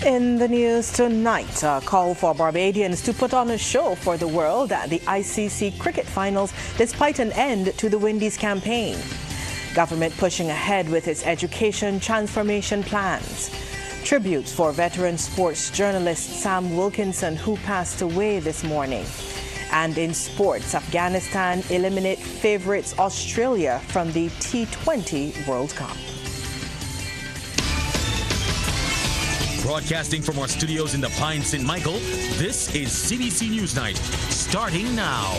In the news tonight, a call for Barbadians to put on a show for the world at the ICC cricket finals despite an end to the Windies campaign. Government pushing ahead with its education transformation plans. Tributes for veteran sports journalist Sam Wilkinson, who passed away this morning. And in sports, Afghanistan eliminate favourites Australia from the T20 World Cup. Broadcasting from our studios in the Pine St. Michael, this is CBC NewsNight, starting now.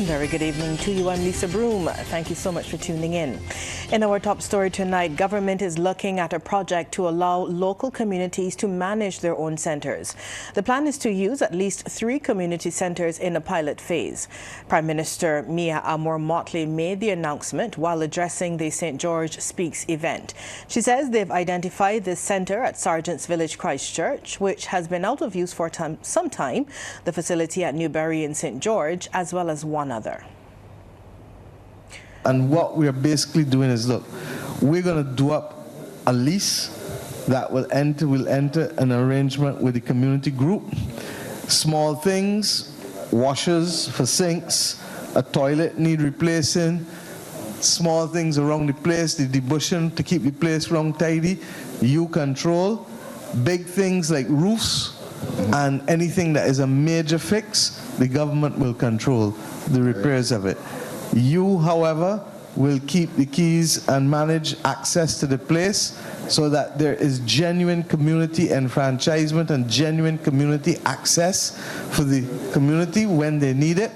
Very good evening to you. I'm Lisa Broom. Thank you so much for tuning in. In our top story tonight, government is looking at a project to allow local communities to manage their own centres. The plan is to use at least 3 community centres in a pilot phase. Prime Minister Mia Motley made the announcement while addressing the St. George Speaks event. She says they've identified this centre at Sergeant's Village, Christchurch, which has been out of use for some time, the facility at Newberry in St. George, as well as one other. And what we're basically doing is, look, we're going to do up a lease that will enter an arrangement with the community group. Small things, washers for sinks, a toilet need replacing, small things around the place, the debushing to keep the place round tidy, you control. Big things like roofs and anything that is a major fix, the government will control the repairs of it. You, however, will keep the keys and manage access to the place so that there is genuine community enfranchisement and genuine community access for the community when they need it.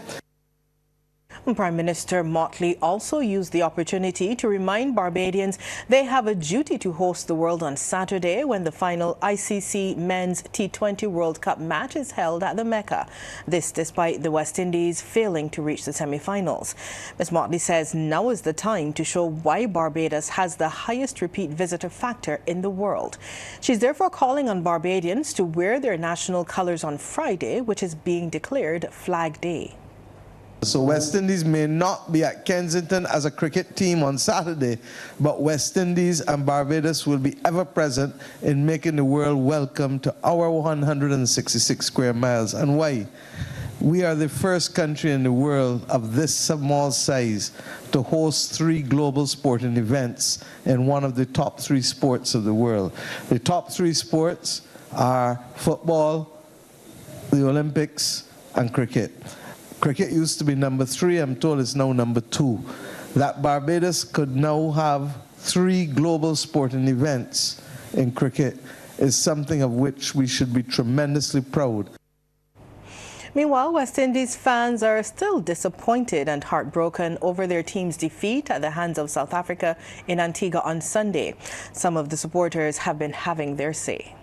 Prime Minister Motley also used the opportunity to remind Barbadians they have a duty to host the world on Saturday when the final ICC Men's T20 World Cup match is held at the Mecca. This despite the West Indies failing to reach the semi-finals. Ms. Motley says now is the time to show why Barbados has the highest repeat visitor factor in the world. She's therefore calling on Barbadians to wear their national colours on Friday, which is being declared Flag Day. So West Indies may not be at Kensington as a cricket team on Saturday, but West Indies and Barbados will be ever present in making the world welcome to our 166 square miles. And why? We are the first country in the world of this small size to host 3 global sporting events in one of the top 3 sports of the world. The top 3 sports are football, the Olympics, and cricket. Cricket used to be number 3, I'm told it's now number 2. That Barbados could now have 3 global sporting events in cricket is something of which we should be tremendously proud. Meanwhile, West Indies fans are still disappointed and heartbroken over their team's defeat at the hands of South Africa in Antigua on Sunday. Some of the supporters have been having their say.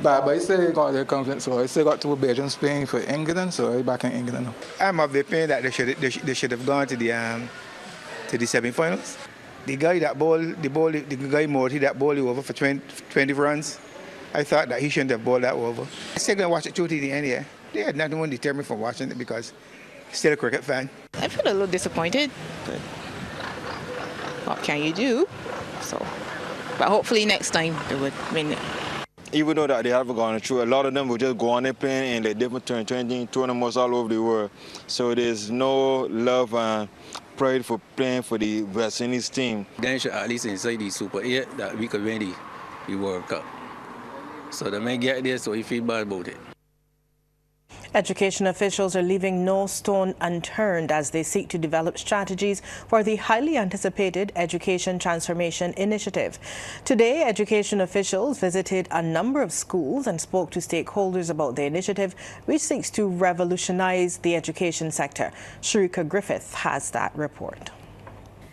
But I say they got their confidence, so I still got 2 Belgians playing for England, so I'm back in England now. I'm of the opinion that they should have gone to the semi-finals. The guy Morty that bowled over for 20 runs, I thought that he shouldn't have bowled that over. I'm still going to watch it through to the end, yeah. They had nothing to deter me from watching it because I'm still a cricket fan. I feel a little disappointed, but what can you do? But hopefully next time they would win it. Even though that they haven't gone through, a lot of them will just go on there playing in the different tournaments all over the world. So there's no love and pride for playing for the West Indies team. Then should at least inside the Super 8 that we could win the World Cup. So they may get there, so you feel bad about it. Education officials are leaving no stone unturned as they seek to develop strategies for the highly anticipated Education Transformation Initiative. Today, education officials visited a number of schools and spoke to stakeholders about the initiative, which seeks to revolutionize the education sector. Sharika Griffith has that report.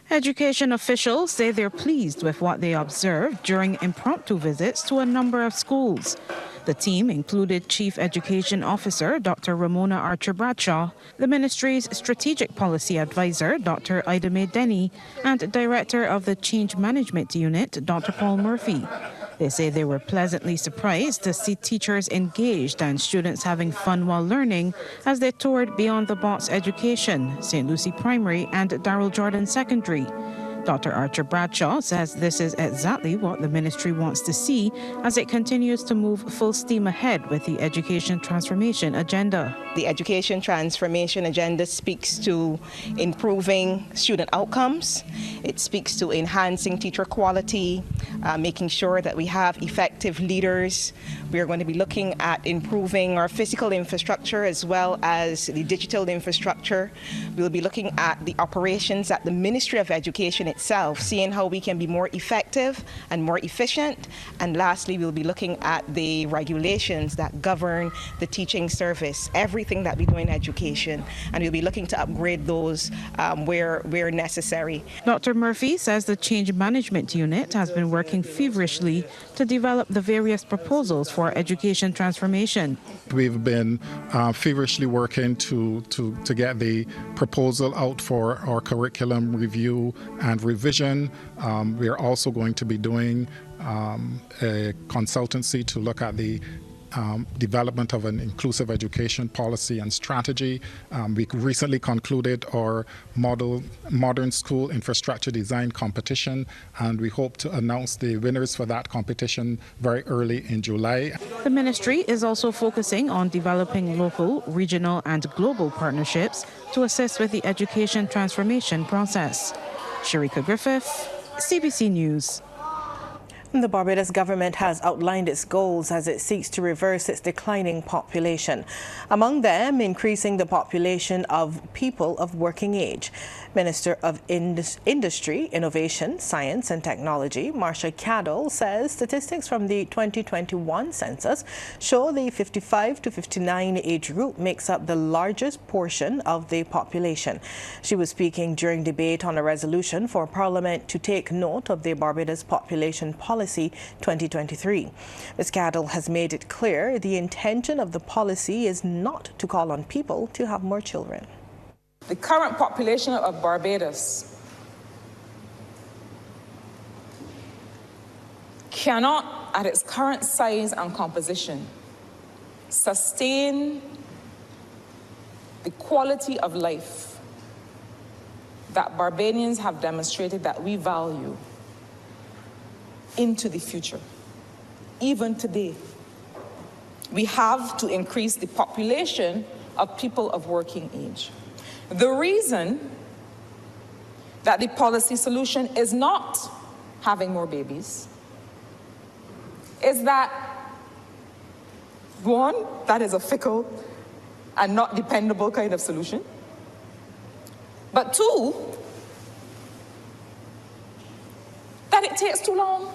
Education officials say they're pleased with what they observed during impromptu visits to a number of schools. The team included Chief Education Officer Dr. Ramona Archer-Bradshaw, the ministry's Strategic Policy Advisor Dr. Ida Mae Denny, and Director of the Change Management Unit Dr. Paul Murphy. They say they were pleasantly surprised to see teachers engaged and students having fun while learning as they toured Beyond the Box Education, St. Lucie Primary and Darrell Jordan Secondary. Dr. Archer Bradshaw says this is exactly what the ministry wants to see as it continues to move full steam ahead with the education transformation agenda. The education transformation agenda speaks to improving student outcomes. It speaks to enhancing teacher quality, making sure that we have effective leaders. We are going to be looking at improving our physical infrastructure as well as the digital infrastructure. We'll be looking at the operations at the Ministry of Education itself, seeing how we can be more effective and more efficient. And lastly, we'll be looking at the regulations that govern the teaching service, everything that we do in education, and we'll be looking to upgrade those where necessary. Dr. Murphy says the Change Management Unit has been working feverishly to develop the various proposals for education transformation. We've been feverishly working to get the proposal out for our curriculum review and revision. We are also going to be doing a consultancy to look at the development of an inclusive education policy and strategy. We recently concluded our modern school infrastructure design competition, and we hope to announce the winners for that competition very early in July. The ministry is also focusing on developing local, regional, and global partnerships to assist with the education transformation process. Sharika Griffith, CBC News. The Barbados government has outlined its goals as it seeks to reverse its declining population. Among them, increasing the population of people of working age. Minister of Industry, Innovation, Science and Technology, Marcia Cadell, says statistics from the 2021 census show the 55 to 59 age group makes up the largest portion of the population. She was speaking during debate on a resolution for Parliament to take note of the Barbados Population Policy 2023. Ms. Cadell has made it clear the intention of the policy is not to call on people to have more children. The current population of Barbados cannot, at its current size and composition, sustain the quality of life that Barbadians have demonstrated that we value into the future. Even today, we have to increase the population of people of working age. The reason that the policy solution is not having more babies is that, one, that is a fickle and not dependable kind of solution. But two, that it takes too long.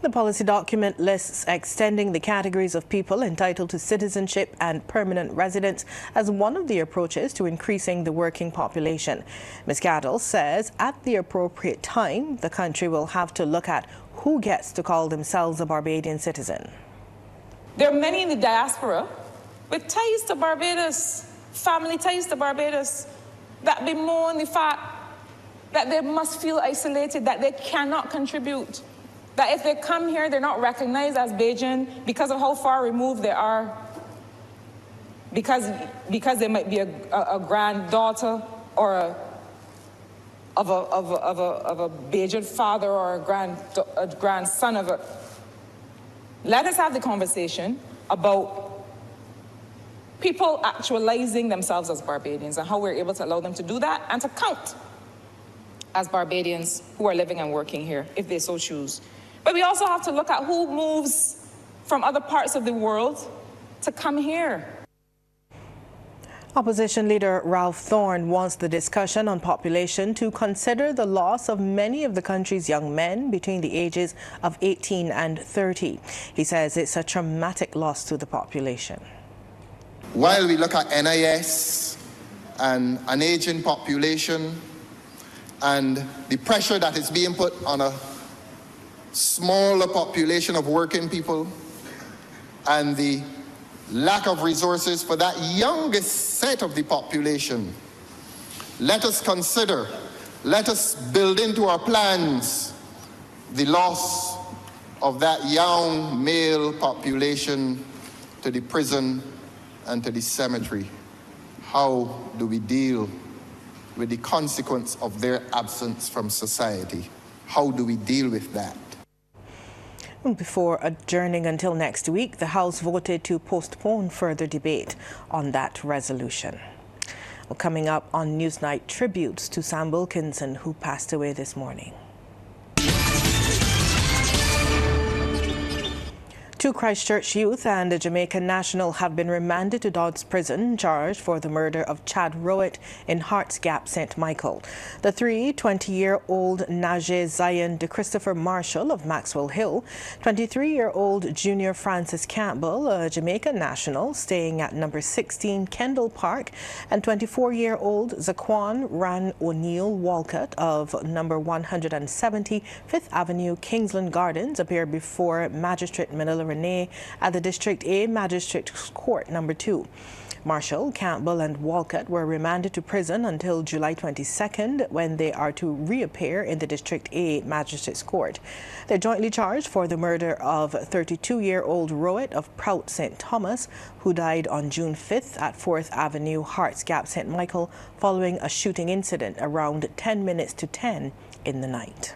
The policy document lists extending the categories of people entitled to citizenship and permanent residence as one of the approaches to increasing the working population. Ms. Cadell says at the appropriate time, the country will have to look at who gets to call themselves a Barbadian citizen. There are many in the diaspora with ties to Barbados, family ties to Barbados, that bemoan the fact that they must feel isolated, that they cannot contribute. That if they come here, they're not recognized as Bajan because of how far removed they are, because they might be a granddaughter or of a Bajan father or a grandson of a. Let us have the conversation about people actualizing themselves as Barbadians and how we're able to allow them to do that and to count as Barbadians who are living and working here, if they so choose. But we also have to look at who moves from other parts of the world to come here. Opposition leader Ralph Thorne wants the discussion on population to consider the loss of many of the country's young men between the ages of 18 and 30. He says it's a traumatic loss to the population. While we look at NIS and an aging population and the pressure that is being put on a smaller population of working people and the lack of resources for that youngest set of the population, let us consider, let us build into our plans the loss of that young male population to the prison and to the cemetery. How do we deal with the consequence of their absence from society. How do we deal with that? Before adjourning until next week, the House voted to postpone further debate on that resolution. Well, coming up on Newsnight, tributes to Sam Wilkinson, who passed away this morning. Two Christchurch youth and a Jamaican national have been remanded to Dodds Prison, charged for the murder of Chad Rowett in Hearts Gap, St. Michael. The three, 20-year-old Najee Zion de Christopher Marshall of Maxwell Hill, 23-year-old Junior Francis Campbell, a Jamaican national staying at number 16 Kendall Park, and 24-year-old Zaquan Ran O'Neill Walcott of number 170 Fifth Avenue, Kingsland Gardens, appeared before Magistrate Manila Renee at the District A Magistrate Court number 2. Marshall, Campbell and Walcott were remanded to prison until July 22nd, when they are to reappear in the District A Magistrates Court. They're jointly charged for the murder of 32-year-old Rowett of Prout St. Thomas, who died on June 5th at 4th Avenue, Hearts Gap, St. Michael, following a shooting incident around 10 minutes to 10 in the night.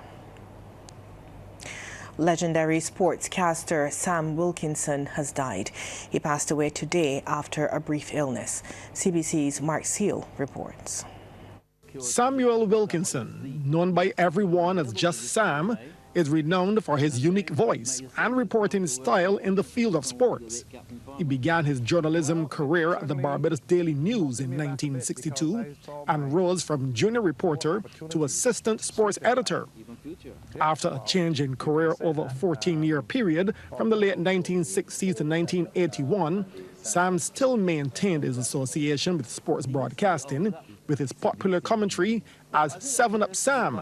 Legendary sportscaster Sam Wilkinson has died. He passed away today after a brief illness. CBC's Mark Seal reports. Samuel Wilkinson, known by everyone as just Sam, is renowned for his unique voice and reporting style in the field of sports. He began his journalism career at the Barbados Daily News in 1962 and rose from junior reporter to assistant sports editor. After a change in career over a 14-year period from the late 1960s to 1981, Sam still maintained his association with sports broadcasting, with his popular commentary as 7-Up Sam,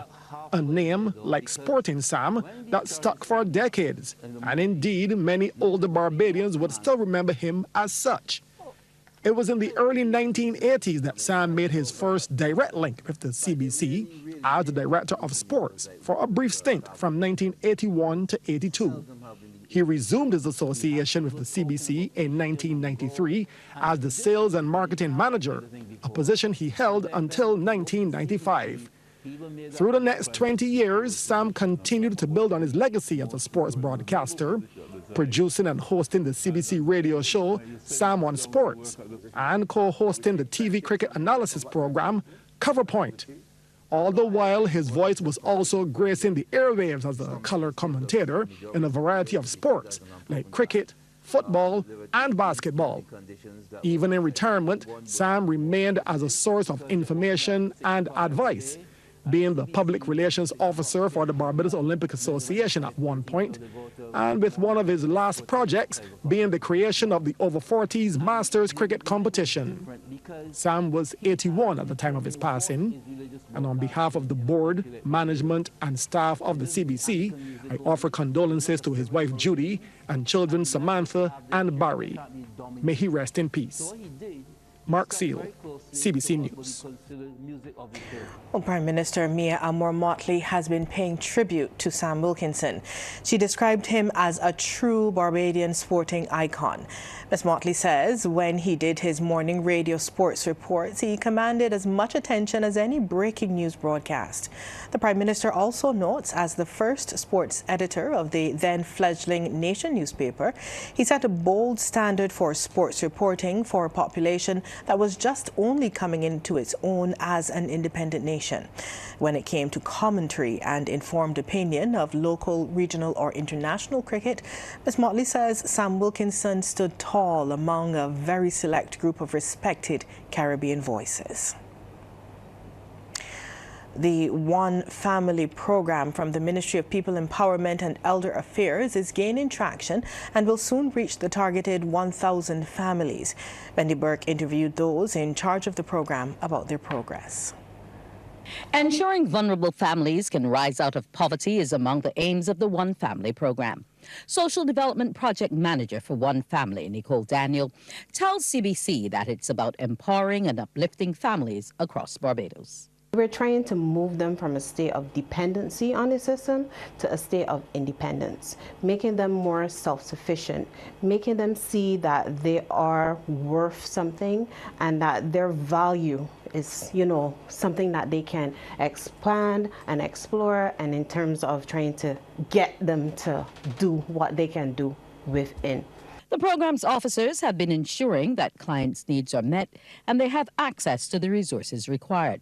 a name like Sporting Sam that stuck for decades, and indeed many older Barbadians would still remember him as such. It was in the early 1980s that Sam made his first direct link with the CBC as the director of sports for a brief stint from 1981 to 82. He resumed his association with the CBC in 1993 as the sales and marketing manager, a position he held until 1995. Through the next 20 years, Sam continued to build on his legacy as a sports broadcaster, producing and hosting the CBC radio show Sam on Sports, and co-hosting the TV cricket analysis program Coverpoint. All the while, his voice was also gracing the airwaves as a color commentator in a variety of sports like cricket, football, and basketball. Even in retirement, Sam remained as a source of information and advice, being the public relations officer for the Barbados Olympic Association at one point, and with one of his last projects being the creation of the over-40s Masters cricket competition. Sam was 81 at the time of his passing, and on behalf of the board, management, and staff of the CBC, I offer condolences to his wife Judy and children Samantha and Barry. May he rest in peace. Mark Seal, CBC News. Well, Prime Minister Mia Amor-Motley has been paying tribute to Sam Wilkinson. She described him as a true Barbadian sporting icon. Ms. Motley says when he did his morning radio sports reports, he commanded as much attention as any breaking news broadcast. The Prime Minister also notes, as the first sports editor of the then fledgling Nation newspaper, he set a bold standard for sports reporting for a population that was just only coming into its own as an independent nation. When it came to commentary and informed opinion of local, regional or international cricket, Ms. Motley says Sam Wilkinson stood tall among a very select group of respected Caribbean voices. The One Family program from the Ministry of People Empowerment and Elder Affairs is gaining traction and will soon reach the targeted 1,000 families. Wendy Burke interviewed those in charge of the program about their progress. Ensuring vulnerable families can rise out of poverty is among the aims of the One Family program. Social Development Project Manager for One Family, Nicole Daniel, tells CBC that it's about empowering and uplifting families across Barbados. We're trying to move them from a state of dependency on the system to a state of independence, making them more self-sufficient, making them see that they are worth something and that their value is, something that they can expand and explore, and in terms of trying to get them to do what they can do within. The program's officers have been ensuring that clients' needs are met and they have access to the resources required.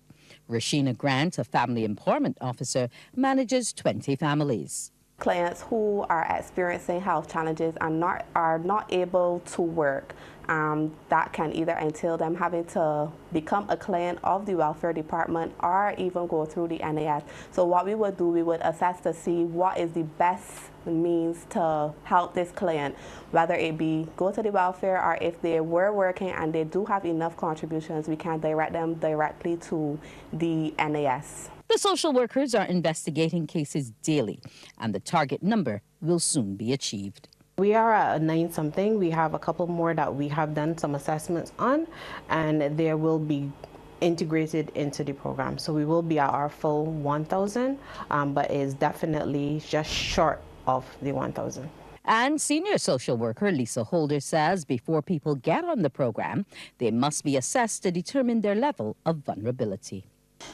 Rashina Grant, a family employment officer, manages 20 families. Clients who are experiencing health challenges and are not able to work, that can either entail them having to become a client of the welfare department or even go through the NAS. So what we would do, we would assess to see what is the best means to help this client, whether it be go to the welfare, or if they were working and they do have enough contributions, we can direct them directly to the NAS. The social workers are investigating cases daily, and the target number will soon be achieved. We are at 9-something. We have a couple more that we have done some assessments on, and they will be integrated into the program. So we will be at our full 1,000, but it's definitely just short of the 1,000. And senior social worker Lisa Holder says before people get on the program, they must be assessed to determine their level of vulnerability.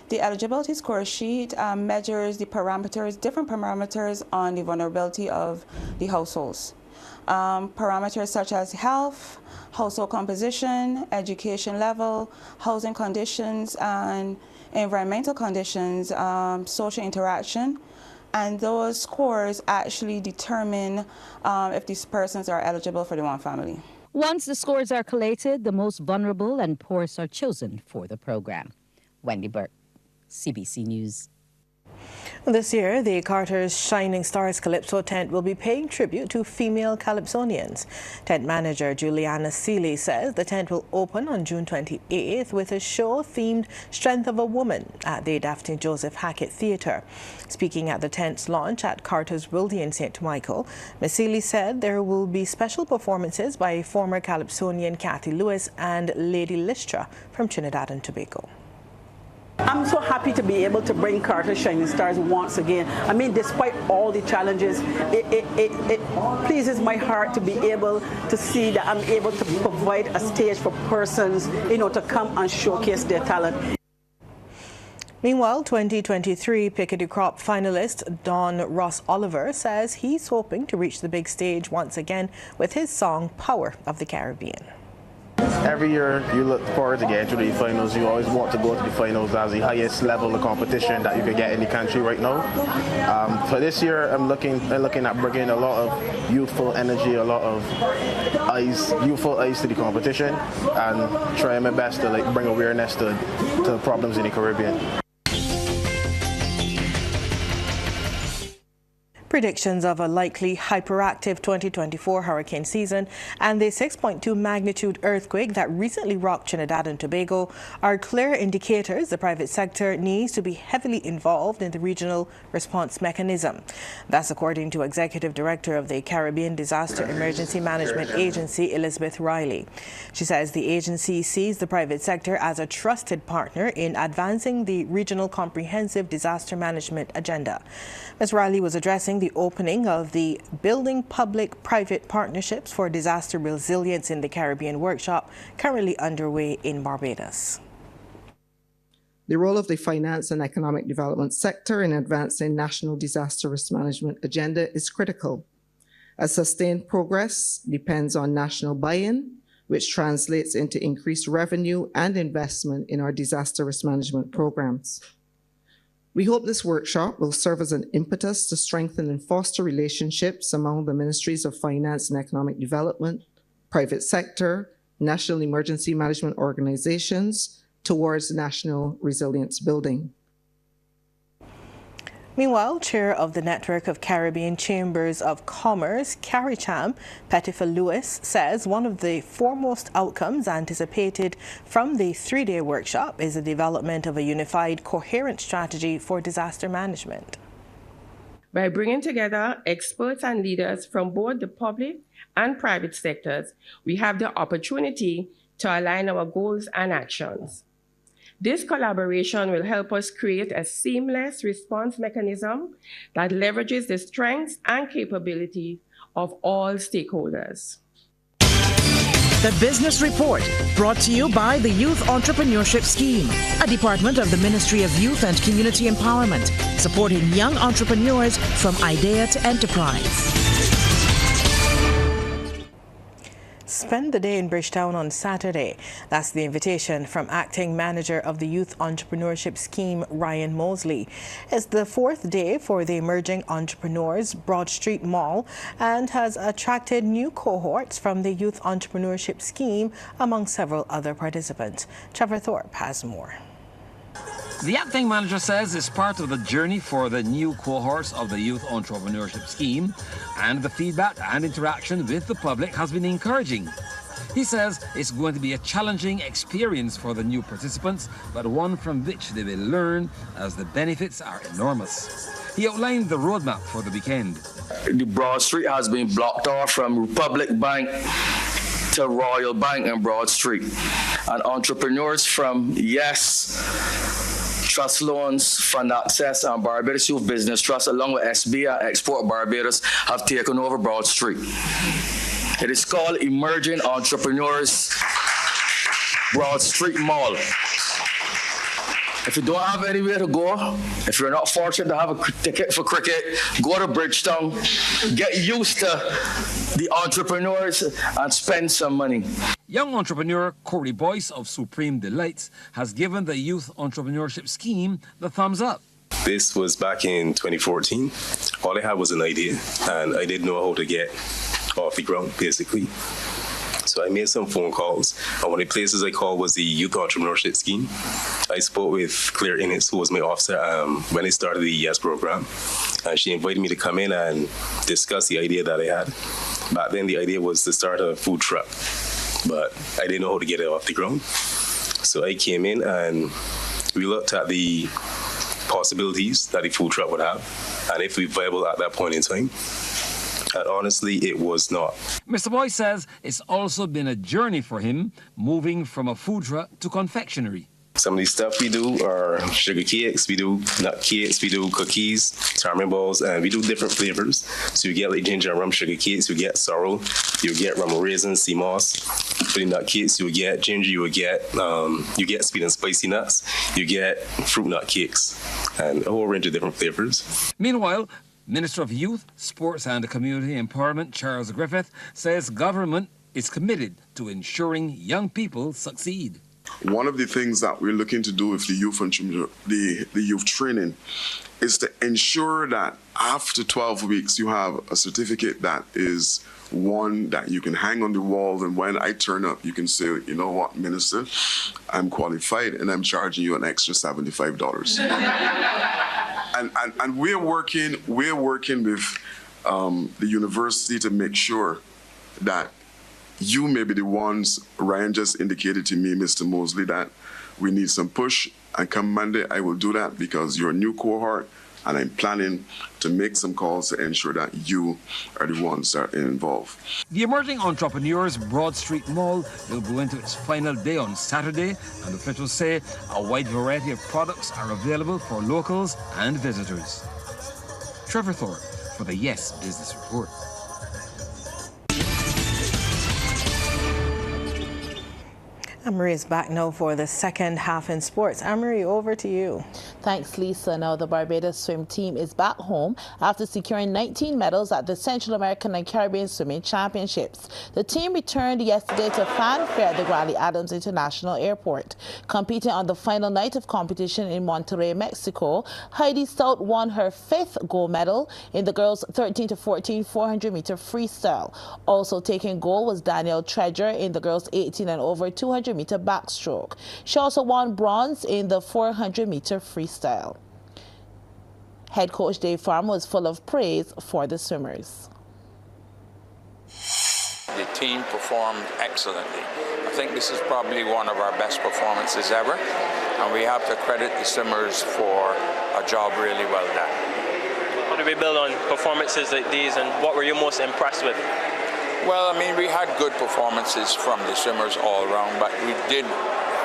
The eligibility score sheet measures the parameters, different parameters on the vulnerability of the households. Parameters such as health, household composition, education level, housing conditions, and environmental conditions, social interaction. And those scores actually determine if these persons are eligible for the one family. Once the scores are collated, the most vulnerable and poorest are chosen for the program. Wendy Burke, CBC News. This year, the Carter's Shining Stars Calypso tent will be paying tribute to female calypsonians. Tent manager Juliana Seeley says the tent will open on June 28th with a show themed Strength of a Woman at the Daphne Joseph Hackett Theatre. Speaking at the tent's launch at Carter's Wildy in St. Michael, Ms. Seeley said there will be special performances by former calypsonian Kathy Lewis and Lady Lystra from Trinidad and Tobago. I'm so happy to be able to bring Carter Shining Stars once again. I mean, despite all the challenges, it pleases my heart to be able to see that I'm able to provide a stage for persons, to come and showcase their talent. Meanwhile, 2023 Pickety Crop finalist Don Ross Oliver says he's hoping to reach the big stage once again with his song Power of the Caribbean. Every year you look forward to getting to the finals. You always want to go to the finals as the highest level of competition that you could get in the country right now. For this year, I'm looking at bringing a lot of youthful energy, a lot of youthful eyes to the competition, and trying my best to bring awareness to problems in the Caribbean. Predictions of a likely hyperactive 2024 hurricane season and the 6.2 magnitude earthquake that recently rocked Trinidad and Tobago are clear indicators the private sector needs to be heavily involved in the regional response mechanism. That's according to Executive Director of the Caribbean Disaster Emergency Management Agency, Elizabeth Riley. She says the agency sees the private sector as a trusted partner in advancing the regional comprehensive disaster management agenda. Ms. Riley was addressing the opening of the Building Public-Private Partnerships for Disaster Resilience in the Caribbean workshop currently underway in Barbados. The role of the finance and economic development sector in advancing national disaster risk management agenda is critical, as sustained progress depends on national buy-in, which translates into increased revenue and investment in our disaster risk management programs. We hope this workshop will serve as an impetus to strengthen and foster relationships among the Ministries of Finance and Economic Development, private sector, national emergency management organizations towards national resilience building. Meanwhile, Chair of the Network of Caribbean Chambers of Commerce, CARICHAM, Pettifer Lewis, says one of the foremost outcomes anticipated from the three-day workshop is the development of a unified, coherent strategy for disaster management. By bringing together experts and leaders from both the public and private sectors, we have the opportunity to align our goals and actions. This collaboration will help us create a seamless response mechanism that leverages the strengths and capability of all stakeholders. The Business Report, brought to you by the Youth Entrepreneurship Scheme, a department of the Ministry of Youth and Community Empowerment, supporting young entrepreneurs from idea to enterprise. Spend the day in Bridgetown on Saturday. That's the invitation from Acting Manager of the Youth Entrepreneurship Scheme, Ryan Mosley. It's the fourth day for the Emerging Entrepreneurs Broad Street Mall and has attracted new cohorts from the Youth Entrepreneurship Scheme, among several other participants. Trevor Thorpe has more. The acting manager says it's part of the journey for the new cohorts of the Youth Entrepreneurship Scheme, and the feedback and interaction with the public has been encouraging. He says it's going to be a challenging experience for the new participants, but one from which they will learn as the benefits are enormous. He outlined the roadmap for the weekend. The Broad Street has been blocked off from Republic Bank to Royal Bank and Broad Street. And entrepreneurs from Trust Loans, Fund Access, and Barbados Youth Business Trust, along with SB and Export Barbados, have taken over Broad Street. It is called Emerging Entrepreneurs Broad Street Mall. If you don't have anywhere to go, if you're not fortunate to have a ticket for cricket, go to Bridgetown, get used to the entrepreneurs and spend some money. Young entrepreneur Corey Boyce of Supreme Delights has given the Youth Entrepreneurship Scheme the thumbs up. This was back in 2014. All I had was an idea, and I didn't know how to get off the ground, basically. So I made some phone calls, and one of the places I called was the Youth Entrepreneurship Scheme. I spoke with Claire Innes, who was my officer when I started the YES program, and she invited me to come in and discuss the idea that I had. Back then, the idea was to start a food truck, but I didn't know how to get it off the ground. So I came in and we looked at the possibilities that the food truck would have, and if we were viable at that point in time. And honestly, it was not. Mr. Boyce says it's also been a journey for him, moving from a food truck to confectionery. Some of the stuff we do are sugar cakes, we do nut cakes, we do cookies, tamarind balls, and we do different flavors. So you get like ginger and rum sugar cakes, you get sorrel, you get rum raisins, sea moss. For the nut cakes, you get ginger, you get sweet and spicy nuts, you get fruit nut cakes, and a whole range of different flavors. Meanwhile, Minister of Youth, Sports and Community Empowerment Charles Griffith says government is committed to ensuring young people succeed. One of the things that we're looking to do with the youth training is to ensure that after 12 weeks you have a certificate that is one that you can hang on the wall, and when I turn up you can say, you know what, Minister, I'm qualified and I'm charging you an extra $75. And we're working with the university to make sure that you may be the ones. Ryan just indicated to me, Mr. Mosley, that we need some push, and come Monday I will do that because you're a new cohort, and I'm planning to make some calls to ensure that you are the ones that are involved. The Emerging Entrepreneurs Broad Street Mall will go into its final day on Saturday, and officials say a wide variety of products are available for locals and visitors. Trevor Thorpe for the YES Business Report. Anne-Marie is back now for the second half in sports. Anne-Marie, over to you. Thanks, Lisa. Now the Barbados swim team is back home after securing 19 medals at the Central American and Caribbean Swimming Championships. The team returned yesterday to fanfare at the Granley Adams International Airport. Competing on the final night of competition in Monterrey, Mexico, Heidi Stout won her 5th gold medal in the girls' 13 to 14 400-meter freestyle. Also taking gold was Danielle Treasure in the girls' 18 and over 200-meter backstroke. She also won bronze in the 400-meter freestyle. Head coach Dave Farm was full of praise for the swimmers. The team performed excellently. I think this is probably one of our best performances ever, and we have to credit the swimmers for a job really well done. How do we build on performances like these, and what were you most impressed with? Well, I mean, we had good performances from the swimmers all around, but we did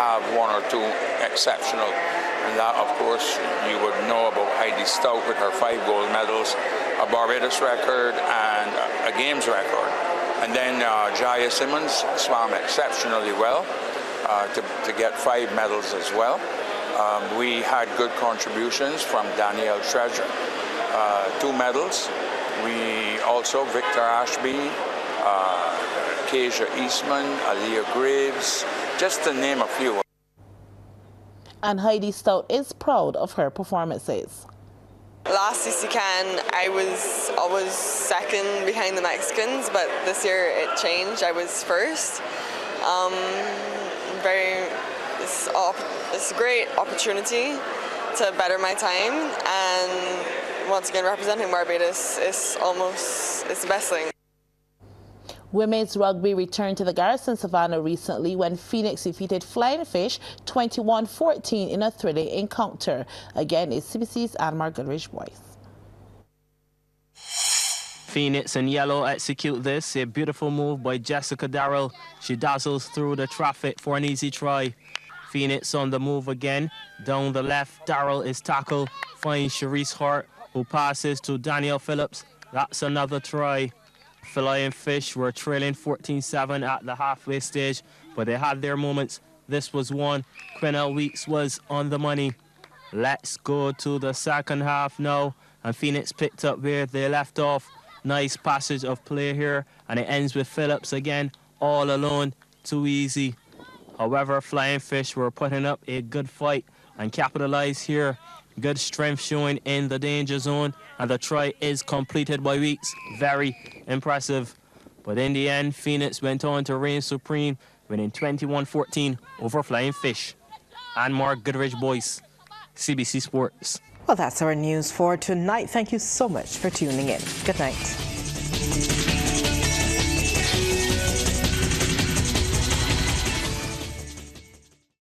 have one or two exceptional. And that, of course, you would know about Heidi Stout with her 5 gold medals, a Barbados record and a Games record. And then Jaya Simmons swam exceptionally well to get 5 medals as well. We had good contributions from Danielle Treasure, 2 medals. We also, Victor Ashby, Keisha Eastman, Aaliyah Graves, just to name a few. And Heidi Stout is proud of her performances. Last CCCAN, I was always second behind the Mexicans, but this year it changed. I was first. It's a great opportunity to better my time, and once again representing Barbados is the best thing. Women's rugby returned to the Garrison Savannah recently when Phoenix defeated Flying Fish 21-14 in a thrilling encounter. Again, it's CBC's Anmar Goodrich-Boyce. Phoenix in yellow execute this. A beautiful move by Jessica Darrell. She dazzles through the traffic for an easy try. Phoenix on the move again. Down the left, Darrell is tackled. Finds Sharice Hart, who passes to Danielle Phillips. That's another try. Flying Fish were trailing 14-7 at the halfway stage, but they had their moments. This was one. Quinnell Weeks was on the money. Let's go to the second half now, and Phoenix picked up where they left off. Nice passage of play here, and it ends with Phillips again, all alone, too easy. However, Flying Fish were putting up a good fight and capitalized here. Good strength showing in the danger zone, and the try is completed by Weeks. Very impressive. But in the end, Phoenix went on to reign supreme, winning 21-14 over Flying Fish. Anmar Goodrich-Boyce, CBC Sports. Well, that's our news for tonight. Thank you so much for tuning in. Good night.